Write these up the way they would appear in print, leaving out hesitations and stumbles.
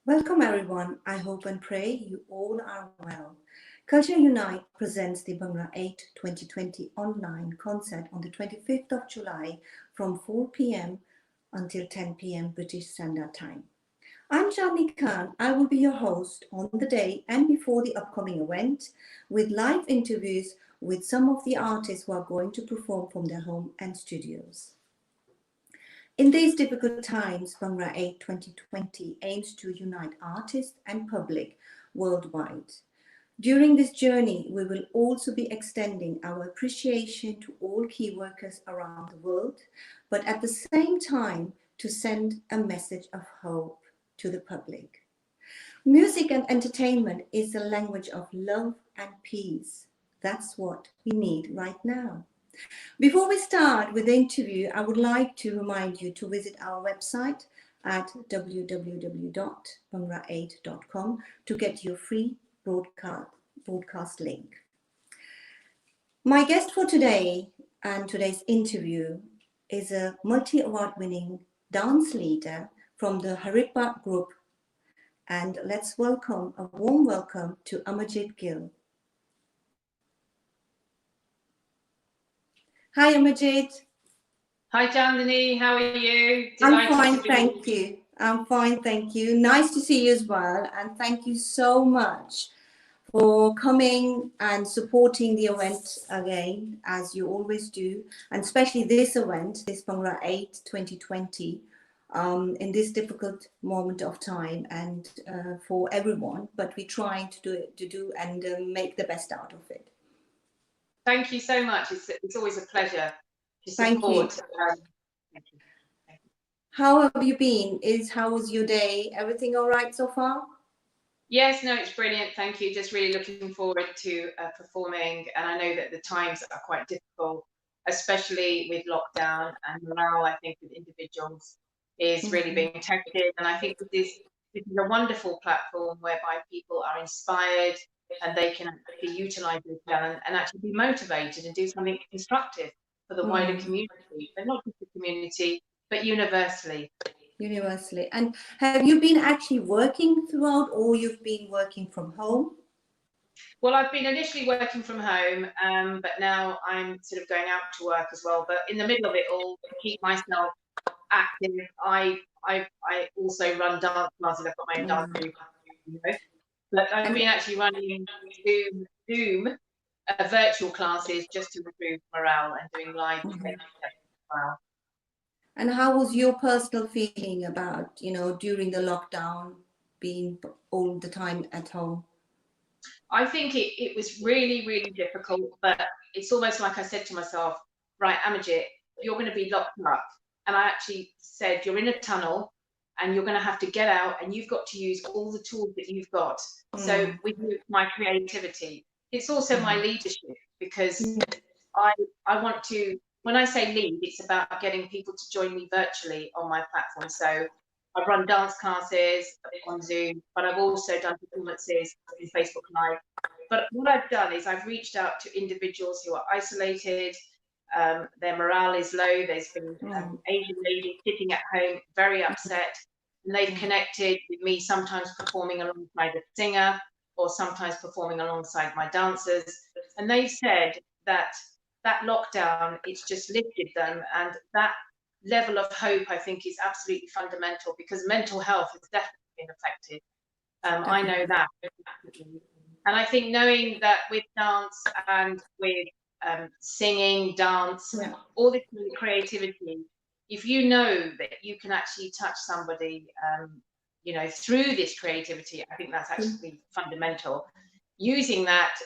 Welcome everyone. I hope and pray you all are well. Culture Unite presents the Bhangra Aid 2020 online concert on the 25th of July from 4 p.m. until 10 p.m. British Standard Time. I'm Chandni Kahn. I will be your host on the day and before the upcoming event with live interviews with some of the artists who are going to perform from their home and studios. In these difficult times, Bhangra Aid 2020 aims to unite artists and public worldwide. During this journey, we will also be extending our appreciation to all key workers around the world, but at the same time to send a message of hope to the public. Music and entertainment is the language of love and peace. That's what we need right now. Before we start with the interview, I would like to remind you to visit our website at www.bhangraaid.com to get your free broadcast link. My guest for today and today's interview is a multi-award winning dance leader from the Haripa Group. And let's welcome, a warm welcome to Amarjit Gill. Hi, Amarjit. Hi, Chandni. How are you? I'm fine, thank you. I'm fine, thank you. Nice to see you as well. And thank you so much for coming and supporting the event again, as you always do. And especially this event, this Bhangra Aid 2020, in this difficult moment of time and for everyone. But we're trying to do and make the best out of it. Thank you so much. It's always a pleasure to support. Thank you. Thank you. How have you been? How was your day? Everything all right so far? Yes, no, it's brilliant. Thank you. Just really looking forward to performing. And I know that the times are quite difficult, especially with lockdown, and morale, I think, with individuals is really being tested. And I think this is a wonderful platform whereby people are inspired and they can actually utilize their talent and actually be motivated and do something constructive for the wider community, but not just the community, but universally. Universally. And have you been actually working throughout, or you've been working from home? Well, I've been initially working from home, but now I'm sort of going out to work as well. But in the middle of it all, to keep myself active, I also run dance classes. I've got my own dance group, you know. But I've been actually running Zoom virtual classes just to improve morale and doing live events as well. And how was your personal feeling about, during the lockdown, being all the time at home? I think it was really, really difficult, but it's almost like I said to myself, right, Amarjit, you're going to be locked up. And I actually said, you're in a tunnel and you're going to have to get out and you've got to use all the tools that you've got. So with my creativity, it's also my leadership, because I want to, when I say lead, it's about getting people to join me virtually on my platform. So I've run dance classes on Zoom, but I've also done performances in Facebook Live. But what I've done is I've reached out to individuals who are isolated, their morale is low. There's been Asian ladies sitting at home, very upset, and they've connected with me, sometimes performing alongside a singer or sometimes performing alongside my dancers. And they've said that lockdown, it's just lifted them, and that level of hope, I think, is absolutely fundamental, because mental health has definitely been affected. I know that. And I think knowing that with dance and with singing, dance, all this creativity, if you know that you can actually touch somebody, through this creativity, I think that's actually fundamental. Using that,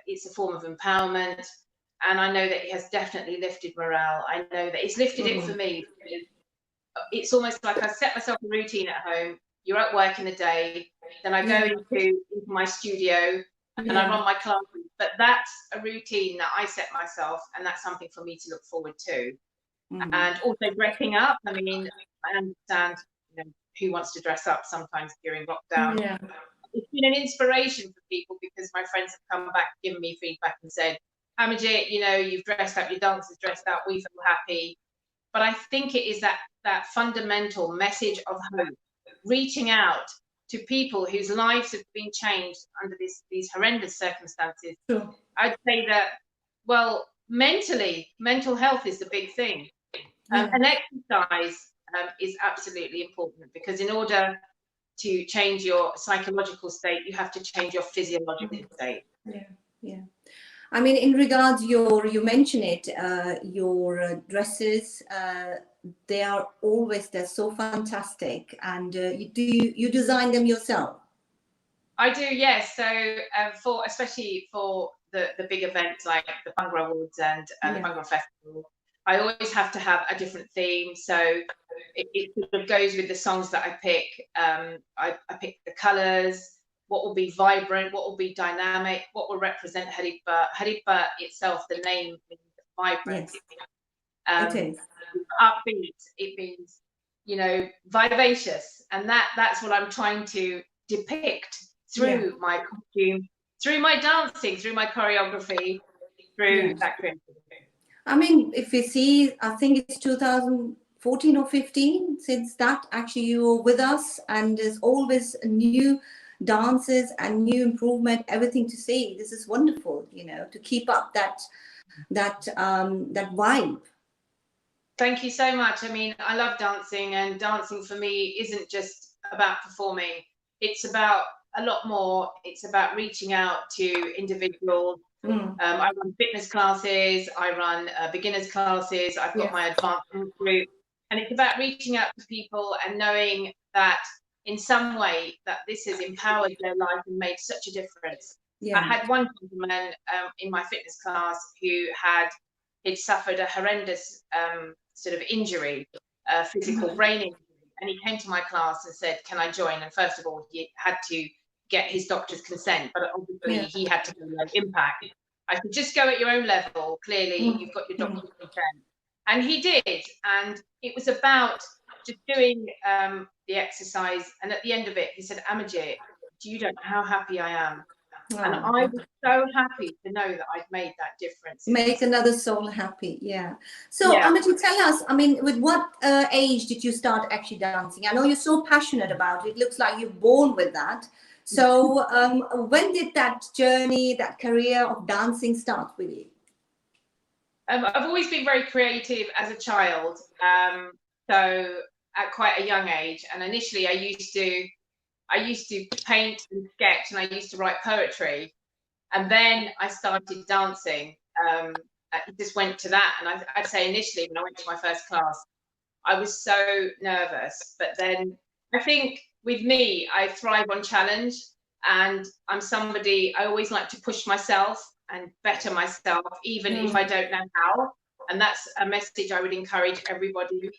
it's a form of empowerment. And I know that it has definitely lifted morale. I know that it's lifted it for me. It's almost like I set myself a routine at home. You're at work in the day, then I go into my studio and I run my classes. But that's a routine that I set myself, and that's something for me to look forward to. And also dressing up. I mean, I understand, who wants to dress up sometimes during lockdown. It's been an inspiration for people, because my friends have come back, given me feedback and said, Amarjit, you've dressed up, your dancers dressed up, we feel happy. But I think it is that fundamental message of hope, reaching out to people whose lives have been changed under these horrendous circumstances, True. I'd say that, well, mental health is the big thing. And exercise is absolutely important, because in order to change your psychological state, you have to change your physiological state. Yeah. I mean, in regards you mention it, your dresses, they're so fantastic, and you design them yourself? I do, yes. So especially for the big events like the Bhangra Awards and the Bhangra Festival, I always have to have a different theme. So it sort of goes with the songs that I pick. I pick the colours, what will be vibrant, what will be dynamic, what will represent Haripa. Haripa itself, the name means vibrant. Yes. It is. Upbeat, it means, vivacious. And that's what I'm trying to depict through my costume, through my dancing, through my choreography, through that creativity. I mean, if you see, I think it's 2014 or 15 since that actually you were with us, and there's always new dances and new improvement, everything to see. This is wonderful, to keep up that vibe. Thank you so much. I mean, I love dancing, and dancing for me isn't just about performing. It's about a lot more. It's about reaching out to individuals. I run fitness classes, I run beginners classes, I've got my advanced group, and it's about reaching out to people and knowing that in some way that this has empowered their life and made such a difference. I had one gentleman in my fitness class who he'd suffered a horrendous sort of injury, physical brain injury, and he came to my class and said, "Can I join?" And first of all, he had to get his doctor's consent, but obviously he had to go low impact. I said, just go at your own level. Clearly, you've got your doctor's consent. And he did. And it was about just doing the exercise. And at the end of it, he said, "Amarjit, you don't know how happy I am." And I was so happy to know that I'd made that difference. Make another soul happy, So, Amarjit, tell us, I mean, with what age did you start actually dancing? I know you're so passionate about it. It looks like you're born with that. So when did that journey, that career of dancing start with you? I've always been very creative as a child. So at quite a young age, and initially I used to paint and sketch, and I used to write poetry, and then I started dancing. It just went to that, and I'd say initially when I went to my first class, I was so nervous, but then I think with me, I thrive on challenge, and I'm somebody, I always like to push myself and better myself, even if I don't know how. And that's a message I would encourage everybody.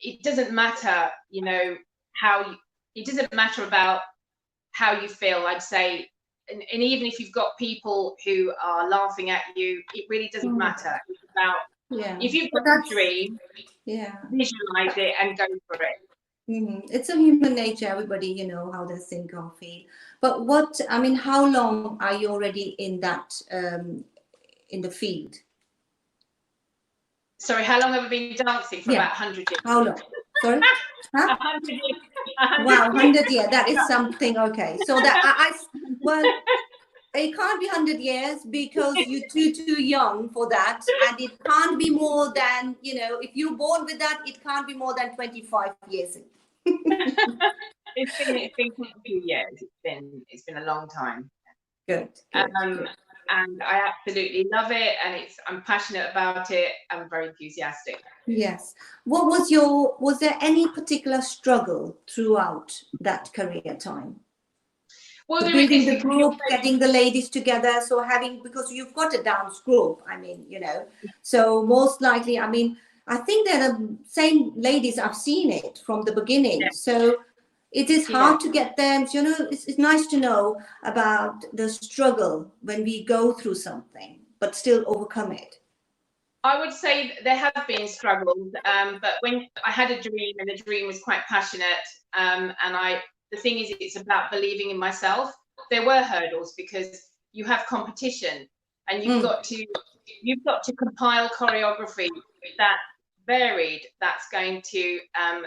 It doesn't matter, it doesn't matter about how you feel, I'd say. And even if you've got people who are laughing at you, it really doesn't matter. It's about, if you've got a dream, visualize it and go for it. It's a human nature. Everybody, how they think or feel. But how long are you already in that, in the field? Sorry, how long have I been dancing? For about 100 years. How long? Sorry? Huh? 100 years. Wow, 100 years. That is something. Okay. So that it can't be 100 years because you're too young for that, and it can't be more than, if you're born with that, it can't be more than 25 years. It's been quite a few years. It's been a long time. Good. And I absolutely love it, and I'm passionate about it. I'm very enthusiastic. Yes. Was there any particular struggle throughout that career time? Well, building the group, getting the ladies together, because you've got a dance group, so most likely, I think they're the same ladies. I've seen it from the beginning. So it is hard to get them, it's nice to know about the struggle when we go through something, but still overcome it. I would say there have been struggles, but when I had a dream, and the dream was quite passionate, the thing is, it's about believing in myself. There were hurdles because you have competition, and you've got to compile choreography that's varied, that's going to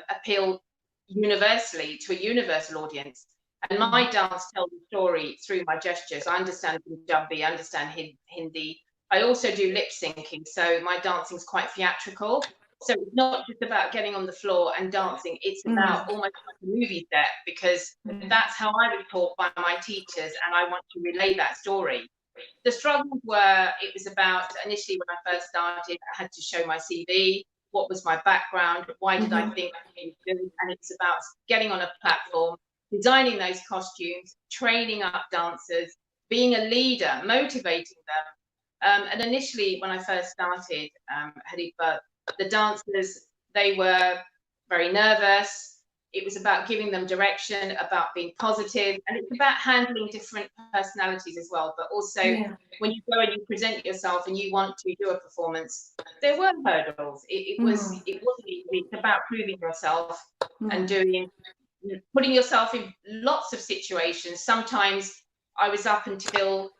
appeal universally to a universal audience. And my dance tells the story through my gestures. I understand Punjabi, I understand Hindi. I also do lip syncing, so my dancing is quite theatrical. So it's not just about getting on the floor and dancing, it's about almost like a movie set, because that's how I was taught by my teachers, and I want to relay that story. The struggles were, it was about, initially when I first started, I had to show my CV, what was my background, why did I think I could do it, and it's about getting on a platform, designing those costumes, training up dancers, being a leader, motivating them. And initially, when I first started, Haripa, the dancers, they were very nervous. It was about giving them direction, about being positive, and it's about handling different personalities as well. But also, when you go and you present yourself and you want to do a performance, there were hurdles. It wasn't easy. It's about proving yourself and putting yourself in lots of situations. Sometimes I was up until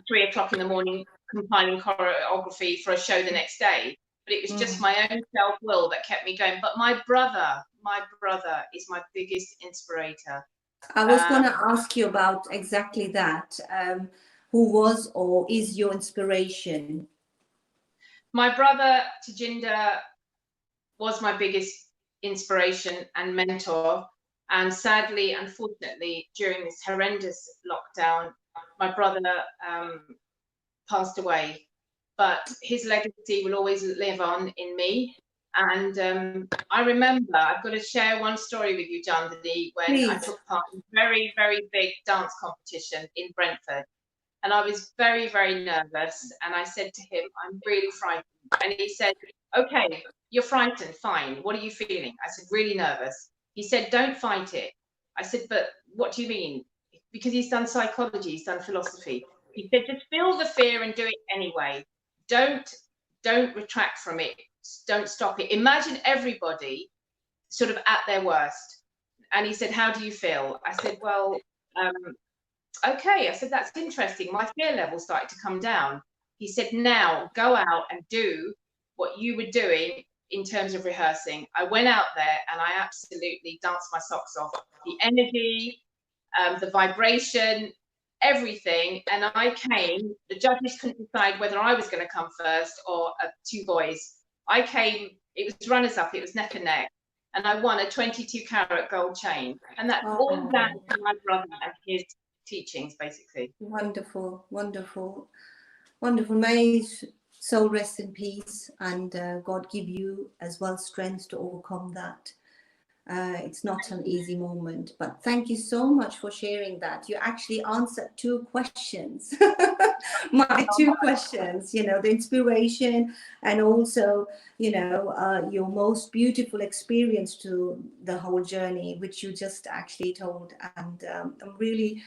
3 o'clock in the morning compiling choreography for a show the next day. But it was just my own self-will that kept me going. But my brother is my biggest inspirator. I was going to ask you about exactly that. Who was or is your inspiration? My brother, Tajinder, was my biggest inspiration and mentor. And sadly, unfortunately, during this horrendous lockdown, my brother passed away. But his legacy will always live on in me. And I remember, I've got to share one story with you, Chandni, when I took part in a very, very big dance competition in Brentford. And I was very, very nervous. And I said to him, I'm really frightened. And he said, okay, you're frightened, fine. What are you feeling? I said, really nervous. He said, don't fight it. I said, but what do you mean? Because he's done psychology, he's done philosophy. He said, just feel the fear and do it anyway. Don't retract from it. Don't stop it. Imagine everybody sort of at their worst. And he said, how do you feel? I said, well, okay. I said, that's interesting. My fear level started to come down. He said, now go out and do what you were doing in terms of rehearsing. I went out there and I absolutely danced my socks off. The energy, the vibration, everything. And I came, the judges couldn't decide whether I was going to come first or two boys. I came, it was runners up, it was neck and neck. And I won a 22-carat gold chain. And that's all down to my brother and his teachings, basically. Wonderful, wonderful, wonderful. May his soul rest in peace, and God give you as well strength to overcome that. It's not an easy moment, but thank you so much for sharing that. You actually answered two questions. My two questions, you know, the inspiration and also, you know, your most beautiful experience to the whole journey, which you just actually told. And I'm really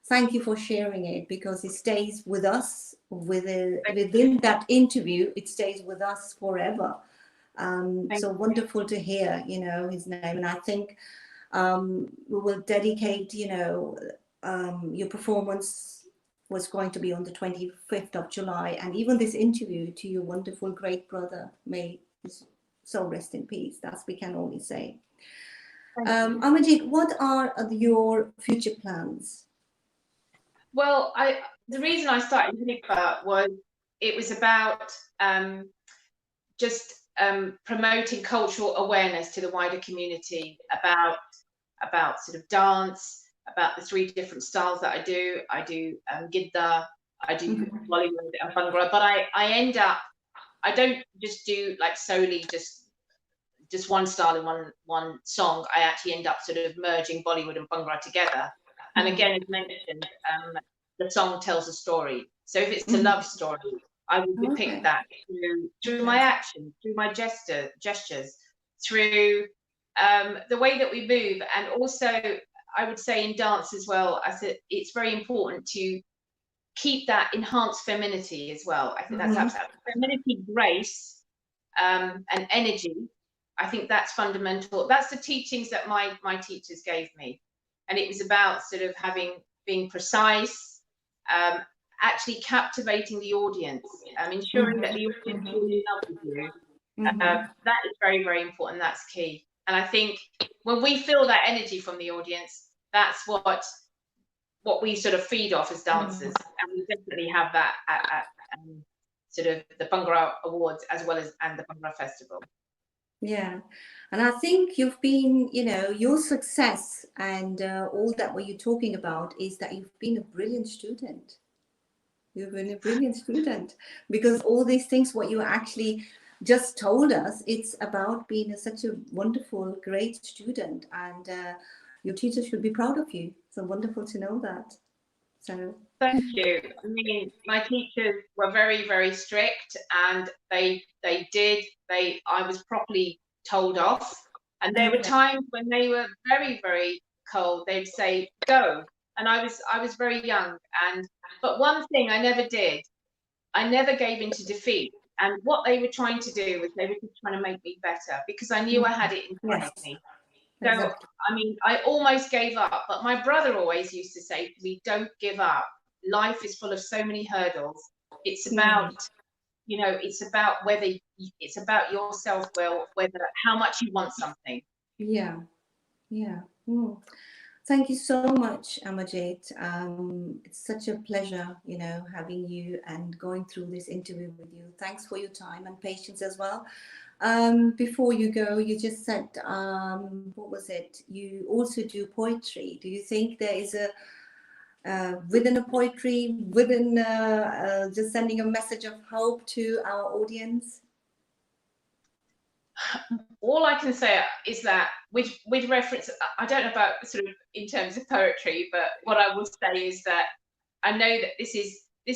thank you for sharing it, because it stays with us within that interview. It stays with us forever. So wonderful to hear, you know, his name. And I think we will dedicate, you know, your performance was going to be on the 25th of July. And even this interview to your wonderful great brother, may his soul rest in peace. That's we can only say. Amarjit, what are your future plans? Well, the reason I started Haripa was it was about just promoting cultural awareness to the wider community about sort of dance, about the 3 different styles that I do. I do Gidda, I do Bollywood and Bhangra, but I end up, I don't just do like solely just one style in one song. I actually end up sort of merging Bollywood and Bhangra together. And again, as mentioned, the song tells a story. So if it's a love story, I will depict that through my actions, through my gestures, through the way that we move. And also, I would say in dance as well, I said it's very important to keep that enhanced femininity as well. I think that's absolutely femininity, grace, and energy. I think that's fundamental. That's the teachings that my teachers gave me. And it was about sort of being precise, actually captivating the audience, ensuring that the audience is in love with you. That is very, very important. That's key. And I think when we feel that energy from the audience, that's what we sort of feed off as dancers, and we definitely have that at sort of the Bhangra Awards as well as and the Bhangra Festival. Yeah, and I think you've been, you know, your success and all that what you're talking about is that you've been a brilliant student. You've been a brilliant student, because all these things, what you actually just told us, it's about being such a wonderful, great student, and your teachers should be proud of you. So wonderful to know that. So thank you. I mean, my teachers were very, very strict, and I was properly told off. And there were times when they were very, very cold. They'd say, "Go," and I was very young. But one thing I never did, I never gave in to defeat. And what they were trying to do was they were just trying to make me better, because I knew I had it inside yes, me. So, exactly. I mean, I almost gave up, but my brother always used to say to me, "Don't give up. Life is full of so many hurdles. It's about, you know, it's about it's about your self-will, whether how much you want something." Yeah, yeah. Thank you so much, Amarjit. It's such a pleasure, you know, having you and going through this interview with you. Thanks for your time and patience as well. Before you go, you just said, what was it? You also do poetry. Do you think there is a, within a poetry, within just sending a message of hope to our audience? All I can say is that with reference, I don't know about sort of in terms of poetry, but what I will say is that I know that this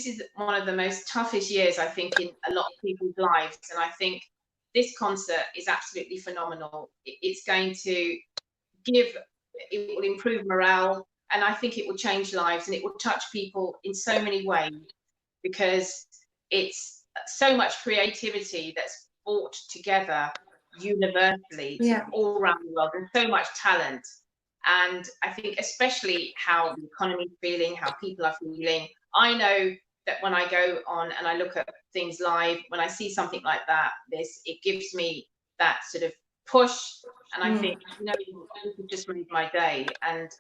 is one of the most toughest years, I think, in a lot of people's lives, and I think this concert is absolutely phenomenal. It's going to it will improve morale, and I think it will change lives, and it will touch people in so many ways, because it's so much creativity that's brought together universally Yeah, all around the world, and so much talent. And I think especially how the economy is feeling, how people are feeling. I know that when I go on and I look at things live, when I see something like that, it gives me that sort of push, and I think, you know, this has just made my day. And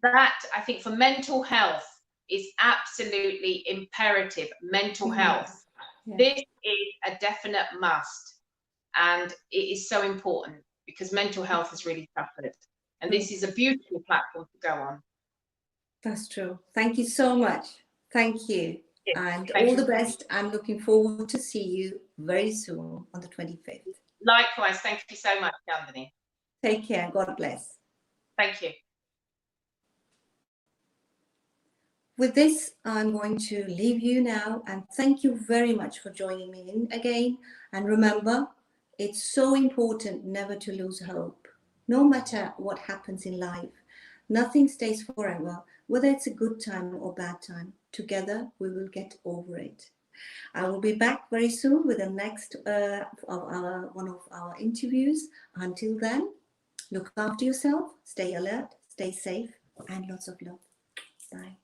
that, I think, for mental health is absolutely imperative. Mental health, this is a definite must, and it is so important, because mental health has really suffered, and this is a beautiful platform to go on. That's true. Thank you so much. Thank you. Yes, And thank all you. the best. I'm looking forward to see you very soon on the 25th. Likewise, thank you so much, Chandni. Take care. God bless. Thank you. With this, I'm going to leave you now, and thank you very much for joining me in again. And remember, it's so important never to lose hope. No matter what happens in life, nothing stays forever, whether it's a good time or bad time. Together, we will get over it. I will be back very soon with the next one of our interviews. Until then, look after yourself, stay alert, stay safe, and lots of love. Bye.